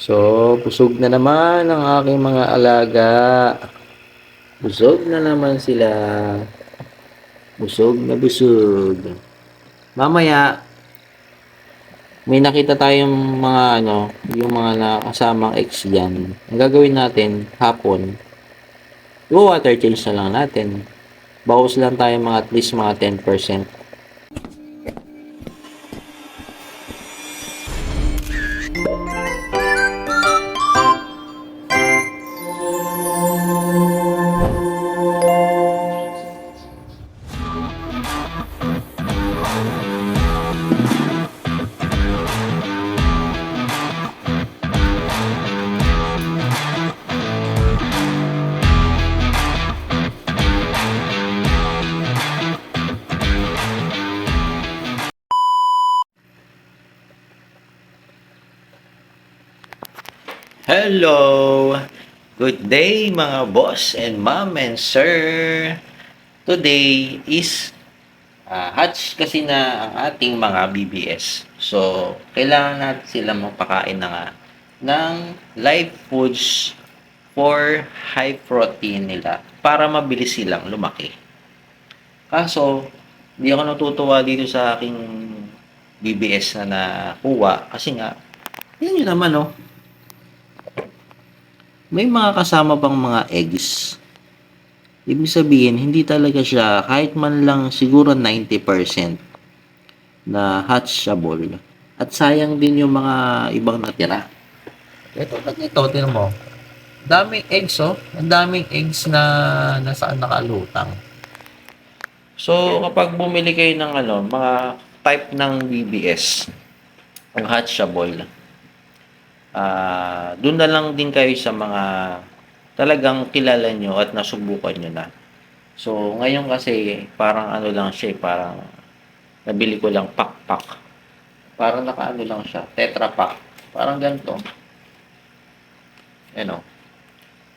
So, busog na naman ang aking mga alaga. Busog na naman sila. Busog na busog. Mamaya, may nakita tayong mga yung mga nakasamang ex diyan. Ang gagawin natin hapon, water change na lang natin. Bawas lang tayo mga at least mga 10%. Hello! Good day mga boss and ma'am and sir! Today is hatch kasi na ang ating mga BBS. So, kailangan natin sila magpakain na nga ng live foods for high protein nila para mabilis silang lumaki. Kaso, hindi ako natutuwa dito sa aking BBS na nakuha kasi nga, yun yun naman oh. May mga kasama pang mga eggs. Ibig sabihin, hindi talaga siya kahit man lang siguro 90% na hatchable. At sayang din yung mga ibang natira. Ito, tinan mo. Daming eggs, oh. Ang daming eggs na nasaan nakalutang. So, kapag bumili kayo ng mga type ng BBS, ang hatchable, doon na lang din kayo sa mga talagang kilala nyo at nasubukan nyo na. So, ngayon kasi, parang lang siya, parang nabili ko lang pak-pak. Parang lang siya, tetra pack. Parang ganito. Ano,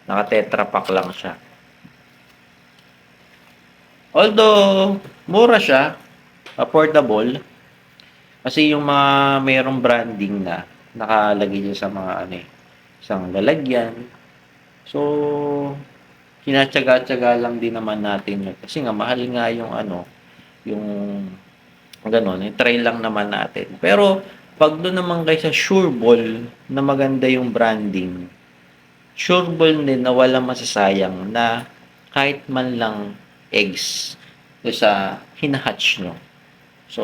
naka-tetra pack lang siya. Although, mura siya, affordable, kasi yung mga mayroong branding na, nakalagay niya sa mga isang lalagyan. So, kinatsaga-tsaga lang din naman natin yun. Kasi nga, mahal nga yung yung gano'n, i-try lang naman natin. Pero, pag doon naman kayo sa Sureball, na maganda yung branding, Sureball din na walang masasayang na kahit man lang eggs sa hinahatch nyo. So,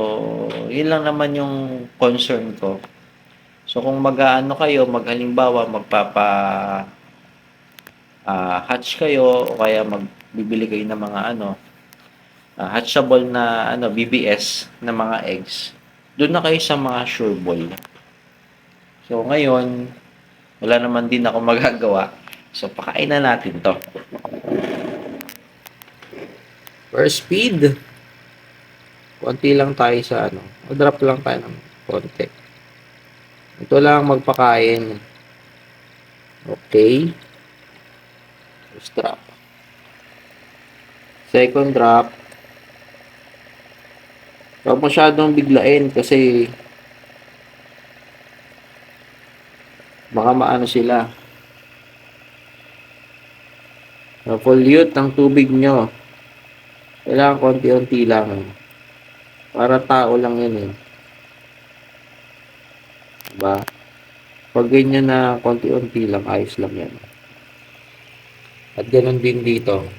yun lang naman yung concern ko. So, kung mag-aano kayo, maghalimbawa, hatch kayo o kaya magbibili kayo ng mga hatchable na BBS na mga eggs, doon na kayo sa mga Sureball. So, ngayon, wala naman din ako magagawa. So, pakain na natin to. For speed, konti lang tayo sa drop lang tayo ng konti. Ito lang magpakain. Okay. First drop. Second drop. Huwag masyadong biglain kasi baka maano sila. Pollute ng tubig nyo. Kailangan konti-unti lang. Para tao lang yun eh. Diba? Pag ganyan na konti-unti lang, ayos lang yan. At ganun din dito.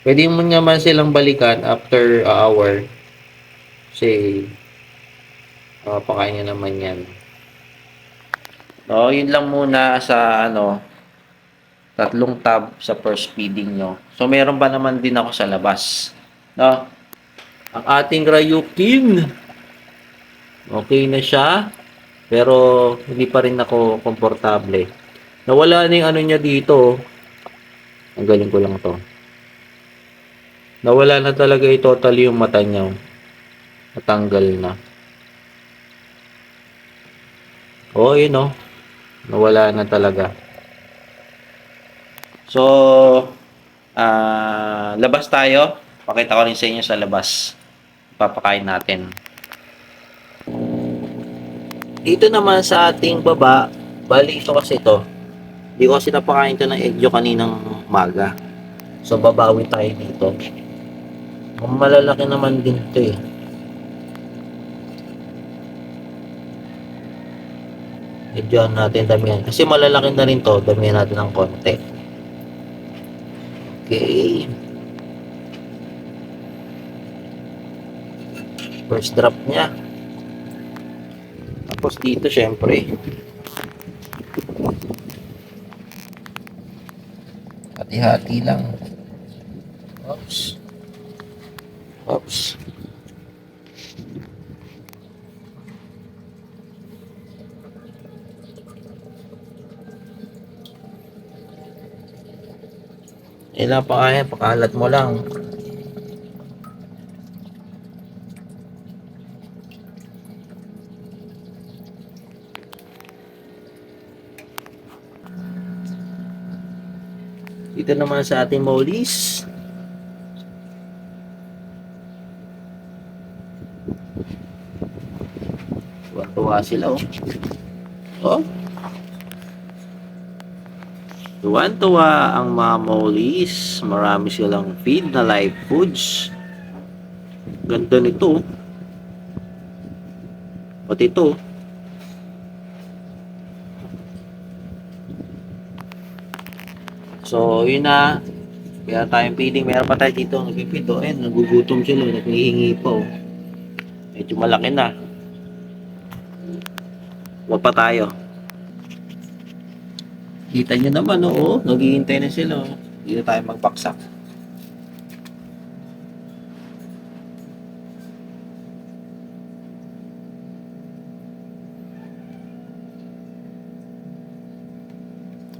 Pwede mo naman silang balikan after an hour. Kasi, pakain nyo naman yan. No, yun lang muna sa tatlong tab sa first feeding nyo. So, meron pa naman din ako sa labas. No? Ang ating Ryukin. Okay na siya. Pero, hindi pa rin ako komportable. Nawala na yung niya dito. Ang galing ko lang to. Nawala na talaga totally yung mata niya. Natanggal na. Oh, yun oh. Nawala na talaga. So, labas tayo. Pakita ko rin sa inyo sa labas. Papakain natin. Dito naman sa ating baba, bali ito kasi ito. Hindi ko kasi napakain ito ng egg yolk kaninang umaga. So, babawi tayo dito. Malalaki naman din ito eh. Medyo natin damihan. Kasi malalaki na rin to, damihan natin ng konti. Okay. First drop niya. Tapos dito syempre, hati-hati lang. Oops. Oops. Kailangan pa kaya, pakalat mo lang. Dito naman sa ating mollies. Tuwa sila oh. Oh. Tuwan-tuwa ang mga mollies. Marami silang feed na live foods. Ganda nito. Pati ito. So, yun na. Kaya tayong feeding. Meron pa tayo dito. Nagpipid oh. Ayun, nagugutom sila. Naghihingi pa oh. Medyo malaki na. Huwag pa tayo. Kita nyo naman oh. Naghihintay na sila oh. Dito tayo magpaksak.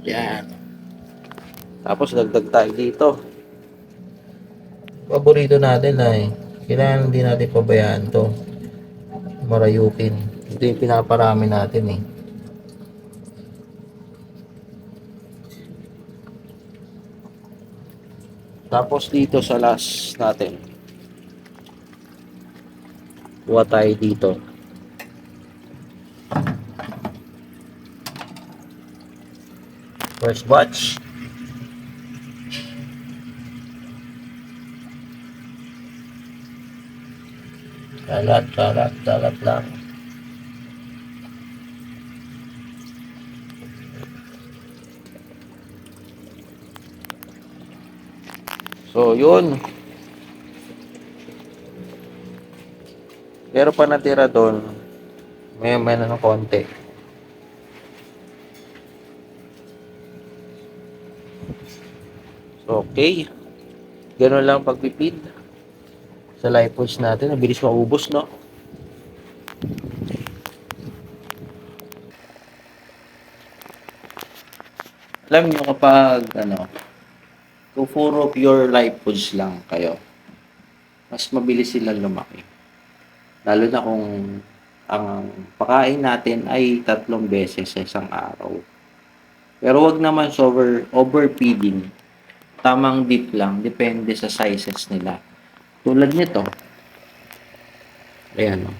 Yan. Tapos dagdag tayo dito. Paborito natin ay kailangan hindi natin pabayaan to. Marayukin. Ito yung pinaparami natin eh. Tapos dito sa last natin. Kuha tayo dito. First batch. Kalat lang. So, yun. Pero pa natira doon, may na ng konti. So, okay. Ganun lang pagpipid sa live foods natin. Nabilis maubos, no? Alam nyo kapag, kung puro pure live foods lang kayo, mas mabilis silang lumaki. Lalo na kung ang pakain natin ay 3 beses sa isang araw. Pero wag naman overfeeding. Tamang dip lang, depende sa sizes nila. Tulad nito. Ayan o.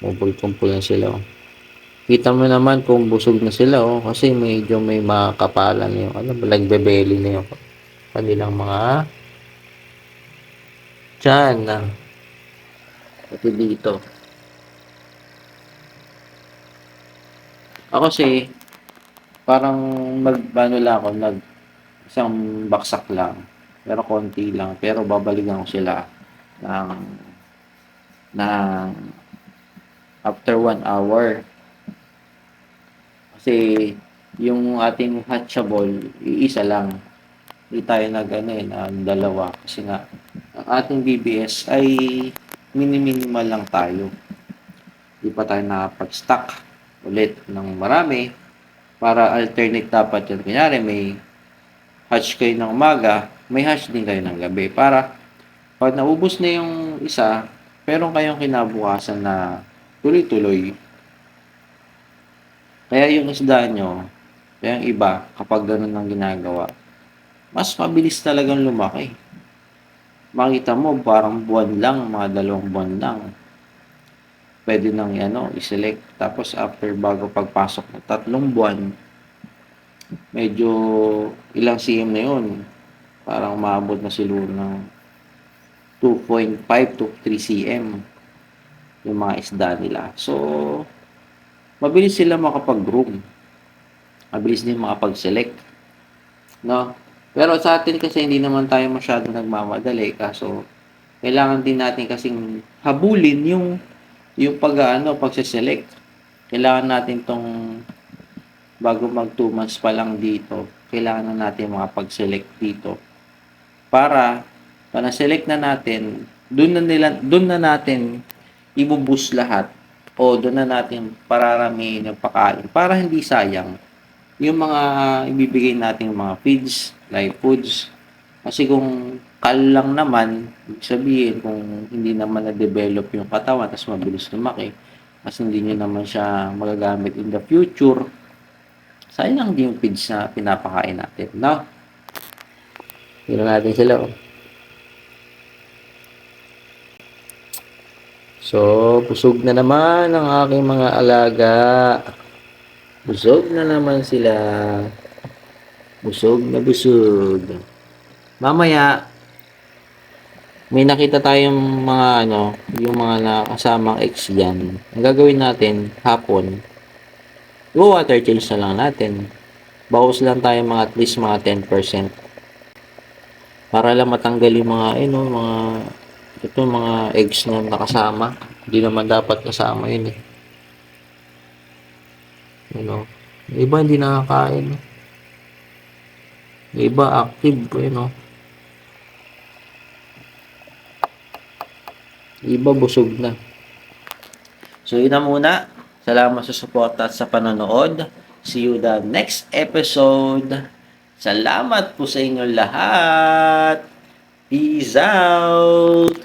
Kumpul-kumpul na sila o. Kita mo naman kung busog na sila oh, kasi medyo may makapalan yung nagbebeli na yung kanilang mga tiyan na pati dito. Ako kasi parang magbano lang ako, isang baksak lang, pero konti lang, pero babalikan ko sila ng after 1 hour. Kasi yung ating hatchable, iisa lang. Hindi tayo ng dalawa. Kasi nga, ang ating BBS ay minimal lang tayo. Hindi pa tayo nakapag-stock ulit ng marami para alternate dapat yun. Kunyari, may hatch kayo ng umaga, may hatch din kayo ng gabi. Para pag naubos na yung isa, pero kayong kinabukasan na tuloy-tuloy. Kaya yung isda nyo, kaya yung iba, kapag ganun ang ginagawa, mas mabilis talagang lumaki. Makita mo, parang buwan lang, mga 2 buwan lang. pwede nang i-select. Tapos after bago pagpasok ng 3 buwan, medyo ilang cm na yun. Parang umabot na siguro ng 2.5 to 3 cm yung mga isda nila. So, mabilis sila makapag-groom. Mabilis din makapag-select. No? Pero sa atin kasi hindi naman tayo masyado nagmamadali. Kaso, kailangan din natin kasing habulin yung pagse-select. Kailangan natin tong bago mag 2 months pa lang dito, kailangan na natin makapag-select dito. Para na-select na natin, doon na natin ibubus lahat o doon na natin pararamihin yung pagkain para hindi sayang yung mga ibibigay nating mga feeds, live foods. Kasi kung kal lang naman, ibig sabihin kung hindi naman na-develop yung katawan tapos mabilis lumaki, kasi hindi nyo naman siya magagamit in the future, sayang din yung feeds na pinapakain natin. No? Tingnan natin sila. So, busog na naman ang aking mga alaga. Busog na naman sila. Busog na busog. Mamaya, may nakita tayong mga yung mga nakasamang eggs dyan. Ang gagawin natin, hapon, water change na lang natin. Bawas lang tayo mga at least mga 10%. Para lang matanggal yung mga eggs na nakasama. Hindi naman dapat kasama yun eh. Yung iba hindi nakakain. Yung iba active, iba busog na. So, yun na muna. Salamat sa suporta at sa panonood. See you the next episode. Salamat po sa inyong lahat. Peace out!